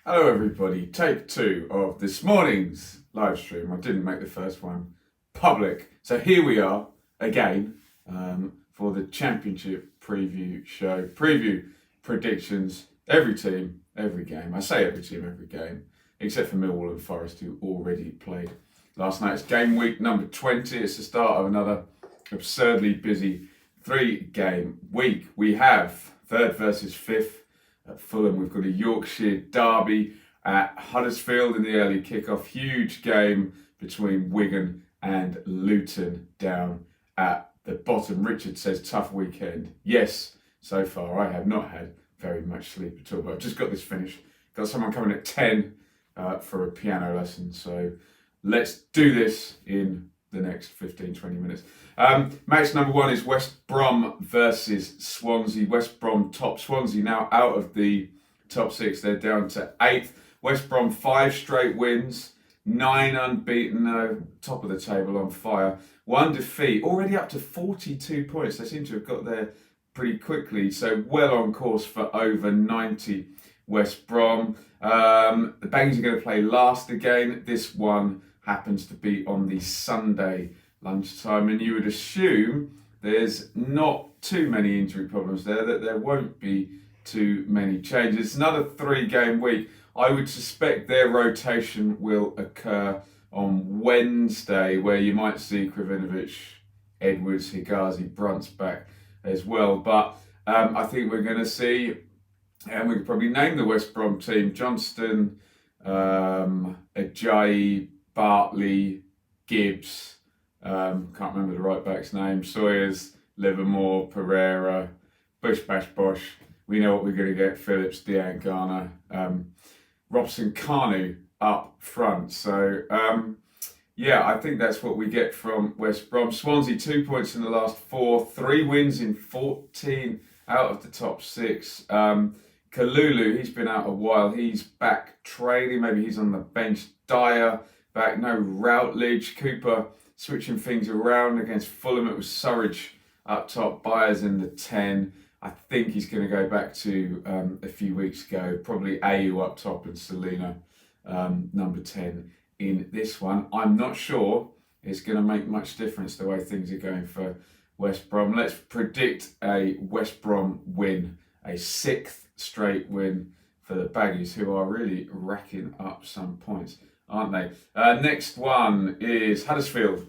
Hello everybody, take two of this morning's live stream. I didn't make the first one public. So here we are again for the Championship Preview show. Preview predictions, every team, every game. I say every team, every game, except for Millwall and Forest who already played last night. It's game week number 20. It's the start of another absurdly busy 3-game week. We have third versus fifth at Fulham. We've got a Yorkshire derby at Huddersfield in the early kickoff. Huge game between Wigan and Luton down at the bottom. Richard says tough weekend. Yes, so far I have not had very much sleep at all, but I've just got this finished. Got someone coming at 10 for a piano lesson. So let's do this in the next 15-20 minutes. Match number one is West Brom versus Swansea. West Brom top. Swansea now out of the top six. They're down to 8th. West Brom 5 straight wins, 9 unbeaten, top of the table on fire. 1 defeat, already up to 42 points. They seem to have got there pretty quickly. So well on course for over 90 West Brom. The Baggies are going to play last again. This one happens to be on the Sunday lunchtime, and you would assume there's not too many injury problems there, that there won't be too many changes. It's another 3-game week. I would suspect their rotation will occur on Wednesday, where you might see Kravinovic, Edwards, Higazi, Brunt's back as well. But I think we're going to see, and we could probably name the West Brom team: Johnston, Ajayi, Bartley, Gibbs, can't remember the right back's name, Sawyers, Livermore, Pereira, Bush Bash Bosh. We know what we're going to get: Phillips, Dejan Garner, Robson Kanu up front. So, I think that's what we get from West Brom. Swansea 2 points in the last 4, 3 wins in 14 out of the top 6. Kalulu, he's been out a while. He's back training. Maybe he's on the bench. Dyer back. No Routledge. Cooper switching things around against Fulham. It was Surridge up top. Byers in the 10. I think he's going to go back to a few weeks ago. Probably Ayew up top and Selena number 10 in this one. I'm not sure it's going to make much difference the way things are going for West Brom. Let's predict a West Brom win. A 6th straight win for the Baggies, who are really racking up some points, aren't they? Next one is Huddersfield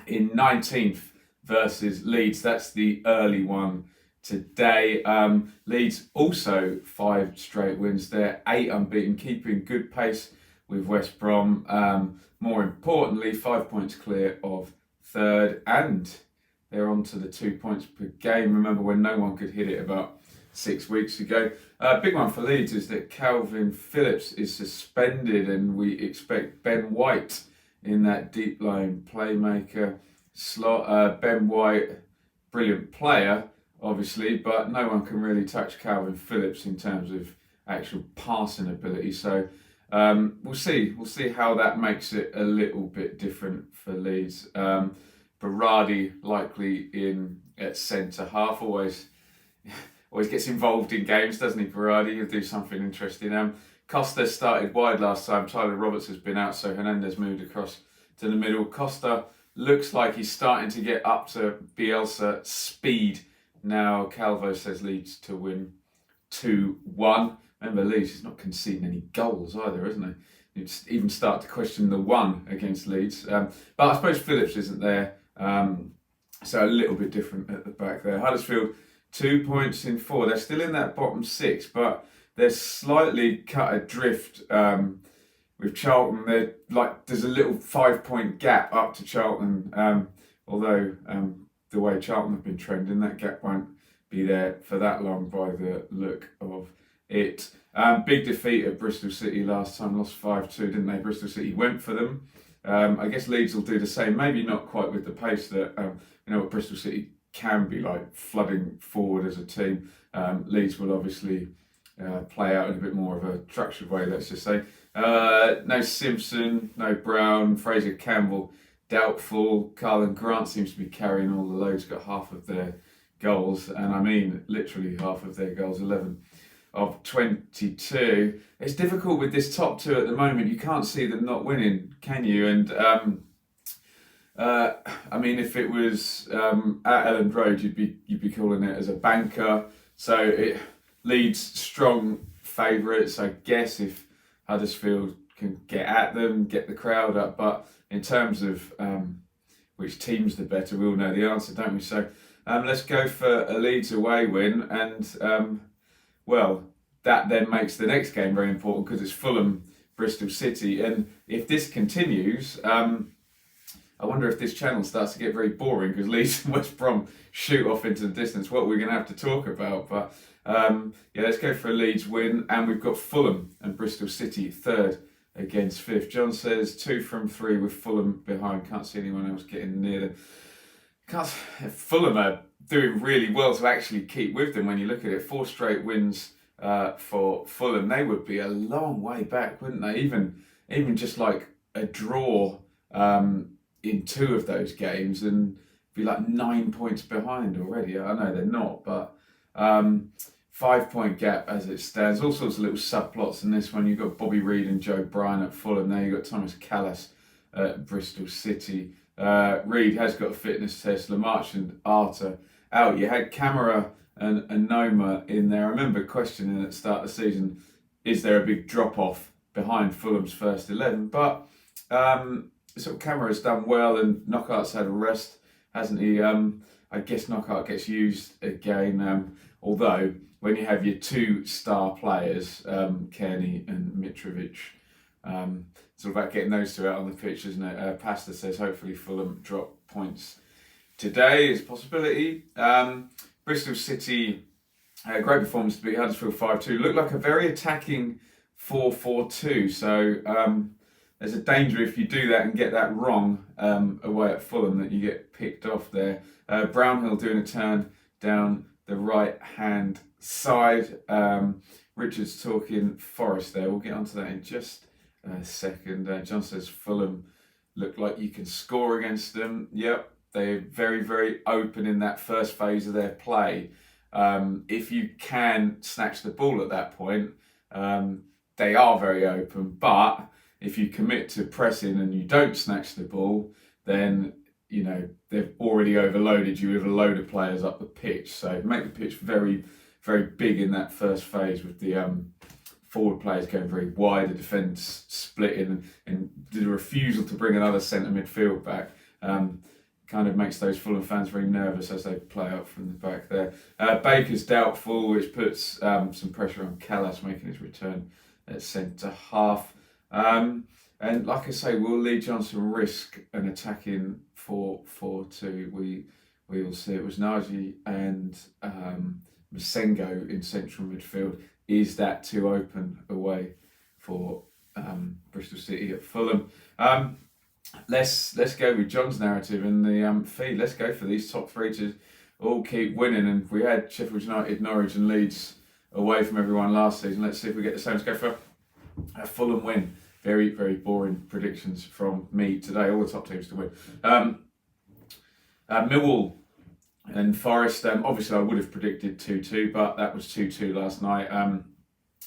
in 19th versus Leeds. That's the early one today. Leeds also 5 straight wins. They're 8 unbeaten, keeping good pace with West Brom. More importantly, 5 points clear of third, and they're on to the 2 points per game. Remember when no one could hit it about 6 weeks ago. Big one for Leeds is that Calvin Phillips is suspended, and we expect Ben White in that deep line playmaker slot. Ben White, brilliant player, obviously, but no one can really touch Calvin Phillips in terms of actual passing ability. So we'll see how that makes it a little bit different for Leeds. Berardi likely in at centre half. Always gets involved in games, doesn't he, Berardi? He'll do something interesting. Costa started wide last time. Tyler Roberts has been out, so Hernandez moved across to the middle. Costa looks like he's starting to get up to Bielsa speed now. Calvo says Leeds to win 2-1. Remember, Leeds is not conceding any goals either, isn't he? You'd even start to question the 1 against Leeds. But I suppose Phillips isn't there, so a little bit different at the back there. Huddersfield 2 points in 4. They're still in that bottom 6, but they're slightly cut adrift with Charlton. There's a little 5-point gap up to Charlton, although the way Charlton have been trending, that gap won't be there for that long by the look of it. Big defeat at Bristol City last time, lost 5-2, didn't they? Bristol City went for them. I guess Leeds will do the same, maybe not quite with the pace that what Bristol City can be like, flooding forward as a team. Leeds will obviously play out in a bit more of a structured way, let's just say. No Simpson, no Brown, Fraser Campbell doubtful. Carlin Grant seems to be carrying all the loads, got half of their goals, and I mean literally half of their goals, 11 of 22. It's difficult with this top two at the moment. You can't see them not winning, can you? And I mean, if it was at Elland Road, you'd be calling it as a banker. So it Leeds strong favourites, I guess, if Huddersfield can get at them, get the crowd up. But in terms of which team's the better, we all know the answer, don't we? So let's go for a Leeds away win, and well, that then makes the next game very important because it's Fulham, Bristol City, and if this continues, I wonder if this channel starts to get very boring because Leeds and West Brom shoot off into the distance. What we're going to have to talk about, but yeah, let's go for a Leeds win, and we've got Fulham and Bristol City third against fifth. John says 2 from 3 with Fulham behind. Can't see anyone else getting near them. Fulham are doing really well to actually keep with them. When you look at it, 4 straight wins for Fulham. They would be a long way back, wouldn't they? Even just like a draw in 2 of those games and be like 9 points behind already. I know they're not, but 5-point gap as it stands. All sorts of little subplots in this one. You've got Bobby Reid and Joe Bryan at Fulham. There you've got Thomas Callas at Bristol City. Reid has got a fitness test. Lamarche and Arter out. You had Camara and Noma in there. I remember questioning at the start of the season, is there a big drop-off behind Fulham's first 11? But sort of Camara's done well, and Knockhart's had a rest, hasn't he? I guess Knockhart gets used again, although when you have your 2 star players, Kearney and Mitrovic, it's all about getting those 2 out on the pitch, isn't it? Pasta says hopefully Fulham drop points today is a possibility. Bristol City, great performance to beat Huddersfield 5-2. Looked like a very attacking 4-4-2. So there's a danger if you do that and get that wrong away at Fulham that you get picked off there. Brownhill doing a turn down the right hand side. Richard's talking Forest there. We'll get onto that in just a second. John says Fulham look like you can score against them. Yep, they're very, very open in that first phase of their play. If you can snatch the ball at that point, they are very open. But if you commit to pressing and you don't snatch the ball, then you know they've already overloaded you with a load of players up the pitch. So make the pitch very, very big in that first phase with the forward players going very wide, the defence splitting, and the refusal to bring another centre midfield back kind of makes those Fulham fans very nervous as they play up from the back there. Baker's doubtful, which puts some pressure on Callas making his return at centre half. And like I say, will Lee Johnson risk an attacking 4-4-2? We will see. It was Nagy and Masengo in central midfield. Is that too open away for Bristol City at Fulham? Let's go with John's narrative in the feed. Let's go for these top 3 to all keep winning. And we had Sheffield United, Norwich and Leeds away from everyone last season. Let's see if we get the same. Let's go for a Fulham win. Very, very boring predictions from me today. All the top teams to win. Millwall and Forest. Obviously, I would have predicted 2-2, but that was 2-2 last night.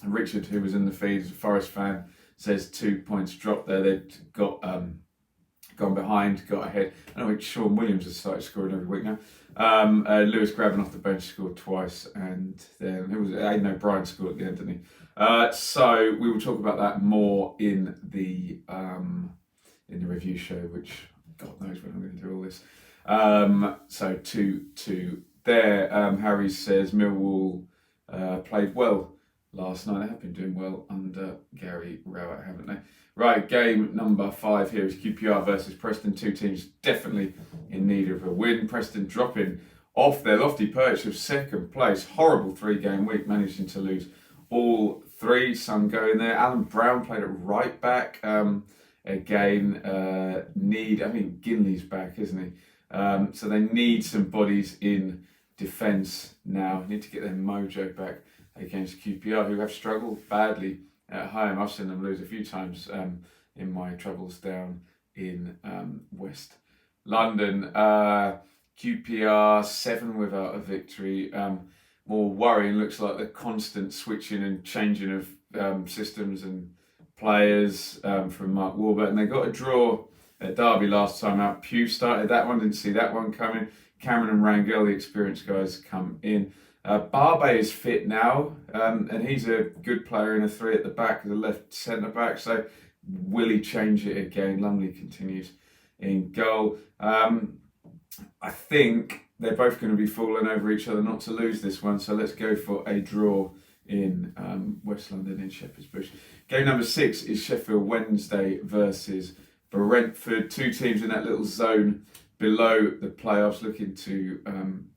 Richard, who was in the feed, is a Forest fan, says 2 points dropped there. They'd got gone behind, got ahead. I know Sean Williams has started scoring every week now. Lewis Graven off the bench scored twice, and then Aidan O'Brien scored at the end, didn't he? So we will talk about that more in the review show, which God knows when I'm going to do all this. So 2-2 there. Harry says Millwall played well last night. They have been doing well under Gary Rowett, haven't they? Right, game number 5 here is QPR versus Preston. 2 teams definitely in need of a win. Preston dropping off their lofty perch of second place. Horrible 3-game week, managing to lose all 3. Some going there. Alan Brown played at right back. Again, I think Ginley's back, isn't he? So they need some bodies in defence now. Need to get their mojo back against QPR, who have struggled badly at home. I've seen them lose a few times in my travels down in West London. QPR 7 without a victory. more worrying. Looks like the constant switching and changing of systems and players from Mark Warburton. They got a draw at Derby last time out. Pugh started that one, didn't see that one coming. Cameron and Rangel, the experienced guys, come in. Barbe is fit now, and he's a good player in a three at the back, as a left centre back. So will he change it again? Lumley continues in goal. I think they're both going to be falling over each other not to lose this one. So let's go for a draw in West London in Shepherd's Bush. Game number 6 is Sheffield Wednesday versus Brentford. Two teams in that little zone below the playoffs, looking to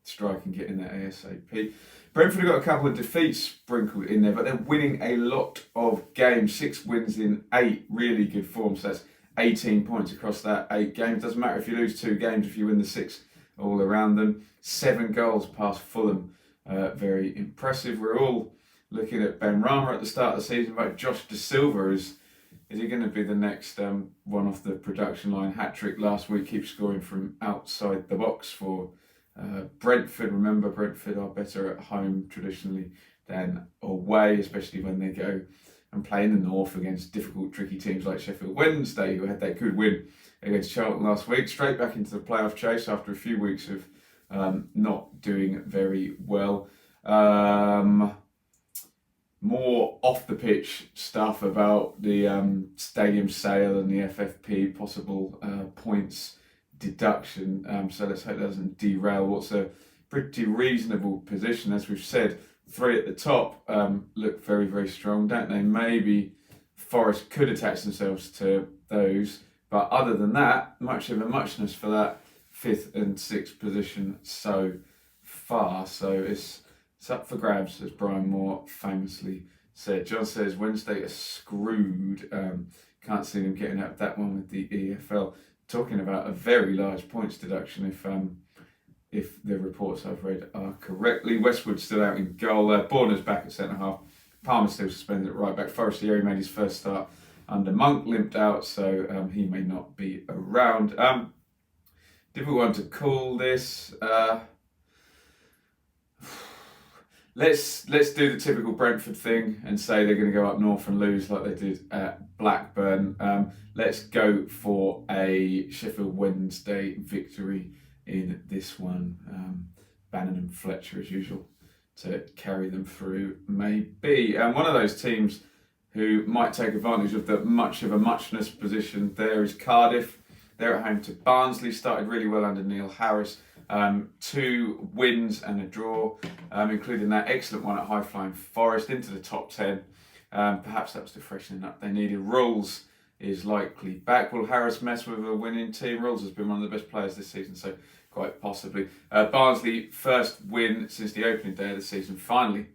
strike and get in there ASAP. Brentford have got a couple of defeats sprinkled in there, but they're winning a lot of games. 6 wins in 8 really good form. So that's 18 points across that 8 games. Doesn't matter if you lose 2 games, if you win the 6 all around them. 7 goals past Fulham. Very impressive. We're all looking at Ben Rama at the start of the season, but Josh De Silva is he going to be the next one off the production line? Hat-trick last week, keeps scoring from outside the box for Brentford. Remember, Brentford are better at home traditionally than away, especially when they go and play in the north against difficult, tricky teams like Sheffield Wednesday, who had that good win against Charlton last week. Straight back into the playoff chase after a few weeks of not doing very well. More off the pitch stuff about the stadium sale and the FFP possible points deduction. So let's hope that doesn't derail what's a pretty reasonable position. As we've said, 3 at the top look very, very strong, don't they? Maybe Forest could attach themselves to those, but other than that, much of a muchness for that 5th and 6th position so far. So it's up for grabs, as Brian Moore famously said. John says Wednesday are screwed. Can't see them getting out of that one with the EFL. Talking about a very large points deduction if the reports I've read are correctly. Westwood still out in goal. Borner's back at centre half. Palmer still suspended at right back. Forestieri made his first start under Monk, limped out, so he may not be around. Difficult one to call this. Let's do the typical Brentford thing and say they're going to go up north and lose like they did at Blackburn. Let's go for a Sheffield Wednesday victory in this one. Bannon and Fletcher as usual to carry them through, maybe. One of those teams who might take advantage of the much of a muchness position there is Cardiff. They're at home to Barnsley. Started really well under Neil Harris. 2 wins and a draw, including that excellent one at High Flying Forest, into the top 10. Perhaps that was the freshening up they needed. Rules is likely back. Will Harris mess with a winning team? Rules has been one of the best players this season, so quite possibly. Barnsley, first win since the opening day of the season. Finally,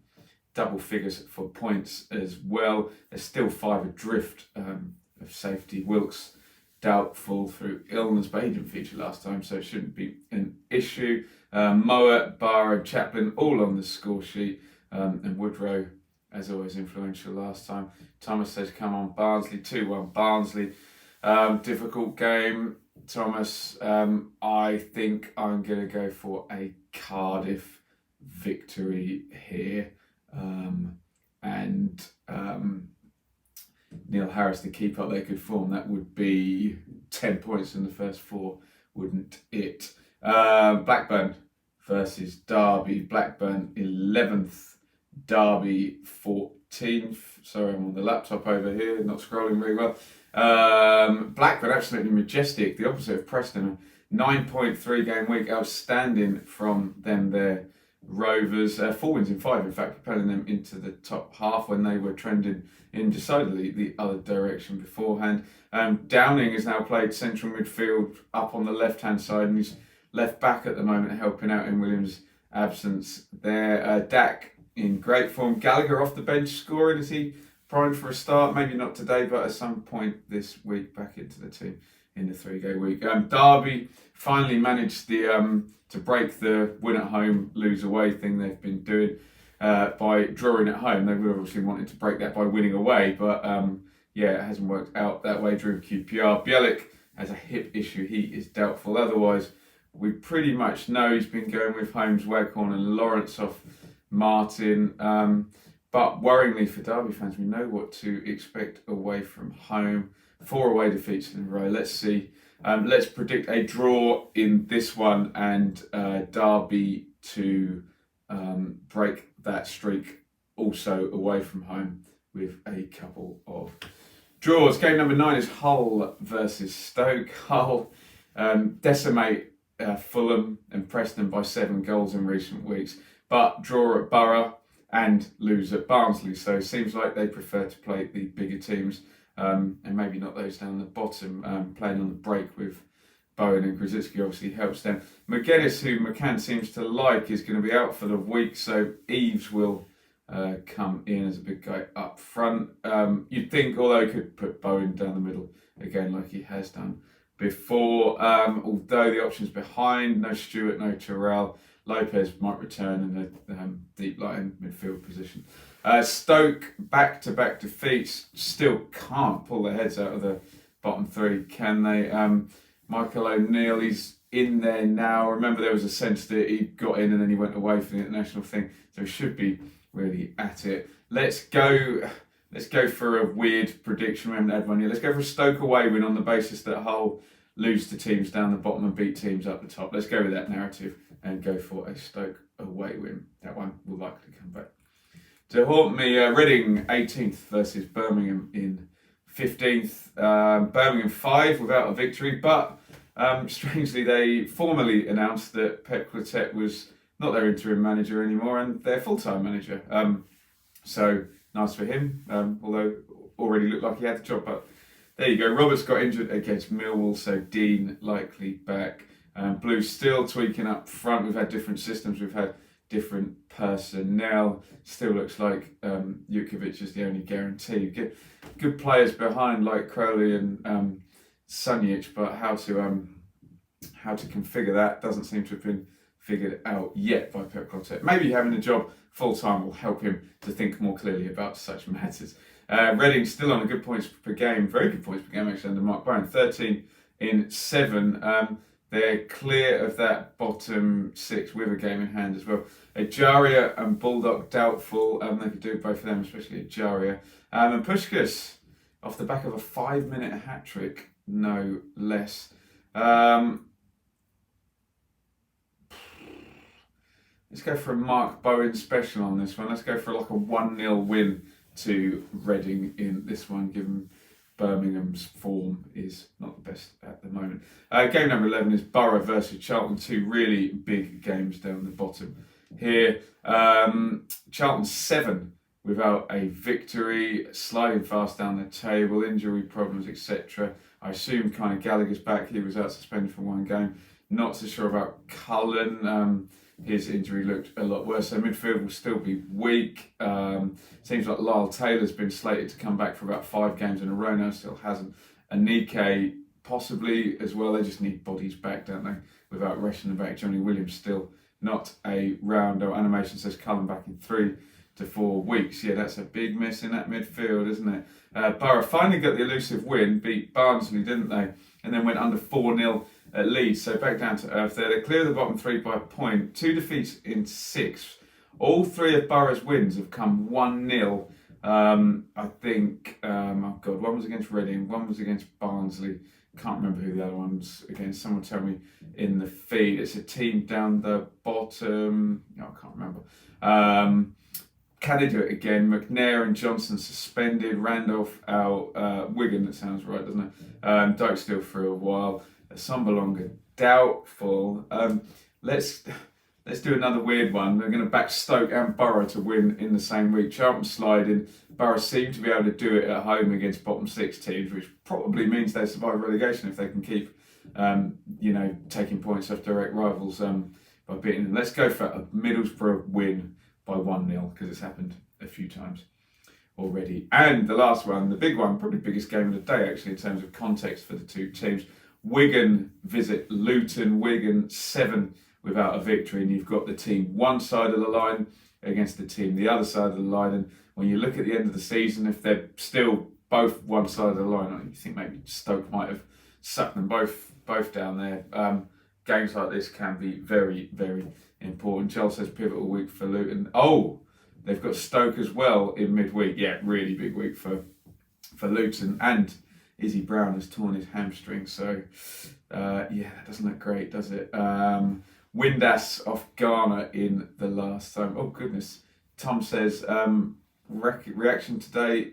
double figures for points as well. There's still 5 adrift of safety. Wilkes doubtful through illness, but he didn't feature last time, so it shouldn't be an issue. Mowat, Barr and Chaplin all on the score sheet, and Woodrow, as always, influential last time. Thomas says, come on Barnsley, 2-1 Barnsley. Difficult game, Thomas. I think I'm going to go for a Cardiff victory here. Neil Harris to keep up their good form. That would be 10 points in the first 4, wouldn't it? Blackburn versus Derby. Blackburn 11th, Derby 14th. Sorry, I'm on the laptop over here, not scrolling very well. Blackburn absolutely majestic, the opposite of Preston. 9.3 game week, outstanding from them there. Rovers, 4 wins in 5, in fact, propelling them into the top half when they were trending in decidedly the other direction beforehand. Downing has now played central midfield up on the left-hand side, and he's left back at the moment, helping out in Williams' absence there. Dak in great form. Gallagher off the bench scoring. Is he primed for a start? Maybe not today, but at some point this week back into the team in the 3-game week. Derby finally managed to break the win at home, lose away thing they've been doing by drawing at home. They would obviously wanted to break that by winning away, but it hasn't worked out that way. Drew QPR. Bielik has a hip issue. He is doubtful. Otherwise, we pretty much know he's been going with Holmes, Waghorn and Lawrence off Martin. But worryingly for Derby fans, we know what to expect away from home. 4 away defeats in a row. Let's see. Let's predict a draw in this one and Derby to break that streak also away from home with a couple of draws. Game number 9 is Hull versus Stoke. Hull decimate Fulham and Preston by 7 goals in recent weeks, but draw at Borough and lose at Barnsley. So it seems like they prefer to play the bigger teams and maybe not those down the bottom. Playing on the break with Bowen and Grzycki obviously helps them. McGuinness, who McCann seems to like, is going to be out for the week, so Eves will come in as a big guy up front. You'd think, although he could put Bowen down the middle again like he has done before, although the options behind, no Stewart, no Terrell, Lopez might return in the deep lying midfield position. Stoke, back-to-back defeats, still can't pull their heads out of the bottom 3, can they? Michael O'Neill, he's in there now. Remember, there was a sense that he got in and then he went away for the international thing, so he should be really at it. Let's go for a weird prediction. We haven't had one yet. Let's go for a Stoke away win on the basis that Hull lose to teams down the bottom and beat teams up the top. Let's go with that narrative and go for a Stoke away win. That one will likely come back to haunt me. Reading 18th versus Birmingham in 15th. Birmingham 5 without a victory, but strangely they formally announced that Pep Clotet was not their interim manager anymore and their full-time manager. So nice for him, although already looked like he had the job. But there you go. Roberts got injured against Millwall, so Dean likely back. Blues still tweaking up front. We've had different systems. We've had different personnel. Still looks like Jukovic is the only guarantee. Good players behind like Crowley and Sunjic, but how to configure that doesn't seem to have been figured out yet by Pep Clotet. Maybe having a job full-time will help him to think more clearly about such matters. Reading still on a good points per game, very good points per game actually under Mark Bowen, 13 in 7. They're clear of that bottom 6 with a game in hand as well. Ejaria and Bulldog doubtful. They could do both of them, especially Ejaria. And Puskás off the back of a 5-minute hat-trick, no less. Let's go for a Mark Bowen special on this one. Let's go for like a 1-0 win to Reading in this one, given Birmingham's form is not the best at the moment. Game number 11 is Borough versus Charlton. 2 really big games down the bottom here. Charlton 7 without a victory, sliding fast down the table, injury problems, etc. I assume kind of Gallagher's back. He was out suspended for 1 game. Not so sure about Cullen. His injury looked a lot worse. So midfield will still be weak. Seems like Lyle Taylor's been slated to come back for about 5 games in a row now, still hasn't. Anike possibly as well. They just need bodies back, don't they? Without resting them back. Johnny Williams still not around. Our animation says Cullen back in 3 to 4 weeks. Yeah, that's a big miss in that midfield, isn't it? Borough finally got the elusive win, beat Barnsley, didn't they? And then went under 4-0 at Leeds, so back down to earth there. They clear the bottom 3 by a point. 2 defeats in 6. All 3 of Borough's wins have come 1-0. I think, oh God, one was against Reading, one was against Barnsley. Can't remember who the other one's against. Someone tell me in the feed. It's a team down the bottom. No, I can't remember. Can they do it again? McNair and Johnson suspended. Randolph out. Wigan, that sounds right, doesn't it? Dyke still for a while. Sambalonga doubtful. Let's do another weird one. They're going to back Stoke and Borough to win in the same week. Charlton sliding. Borough seem to be able to do it at home against bottom 6 teams, which probably means they survive relegation if they can keep, taking points off direct rivals by beating them. Let's go for a Middlesbrough win by 1-0 because it's happened a few times already. And the last one, the big one, probably biggest game of the day actually in terms of context for the 2 teams. Wigan visit Luton. Wigan 7 without a victory, and you've got the team one side of the line against the team the other side of the line. And when you look at the end of the season, if they're still both one side of the line, you think maybe Stoke might have sucked them both down there. games like this can be very, very important. Joel says pivotal week for Luton. Oh, they've got Stoke as well in midweek. Yeah, really big week for Luton. And Izzy Brown has torn his hamstring. So, yeah, that doesn't look great, does it? Windass off Ghana in the last time. Oh, goodness. Tom says, reaction today.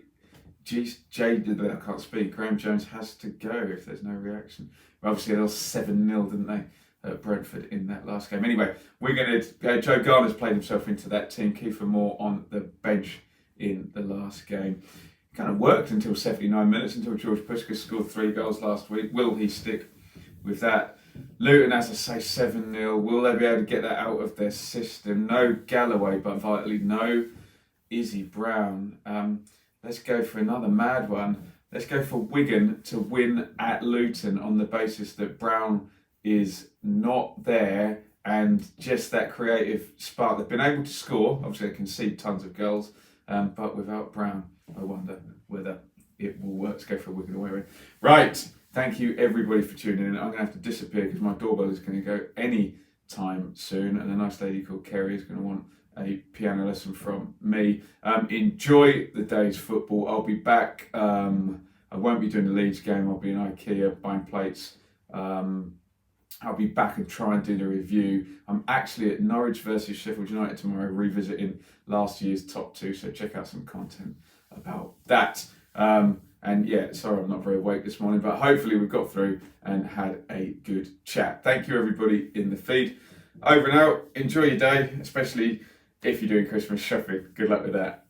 I can't speak. Graham Jones has to go if there's no reaction. Obviously, they lost 7-0, didn't they, at Brentford in that last game. Anyway, we're going to. Joe Garner's played himself into that team. Kiefer Moore on the bench in the last game. Kind of worked until 79 minutes, until George Puskas scored 3 goals last week. Will he stick with that? Luton, as I say, 7-0. Will they be able to get that out of their system? No Galloway, but vitally no Izzy Brown. Let's go for another mad one. Let's go for Wigan to win at Luton on the basis that Brown is not there and just that creative spark. They've been able to score. Obviously, they concede tons of goals, but without Brown, I wonder whether it will work. Let's go for a Wigan away win. Right. Thank you, everybody, for tuning in. I'm going to have to disappear because my doorbell is going to go any time soon, and a nice lady called Kerry is going to want a piano lesson from me. Enjoy the day's football. I'll be back. I won't be doing the Leeds game. I'll be in IKEA buying plates. I'll be back and try and do the review. I'm actually at Norwich versus Sheffield United tomorrow, revisiting last year's top 2. So check out some content about that. And yeah, sorry I'm not very awake this morning, but hopefully we got through and had a good chat. Thank you, everybody in the feed. Over and out. Enjoy your day, especially if you're doing Christmas shopping. Good luck with that.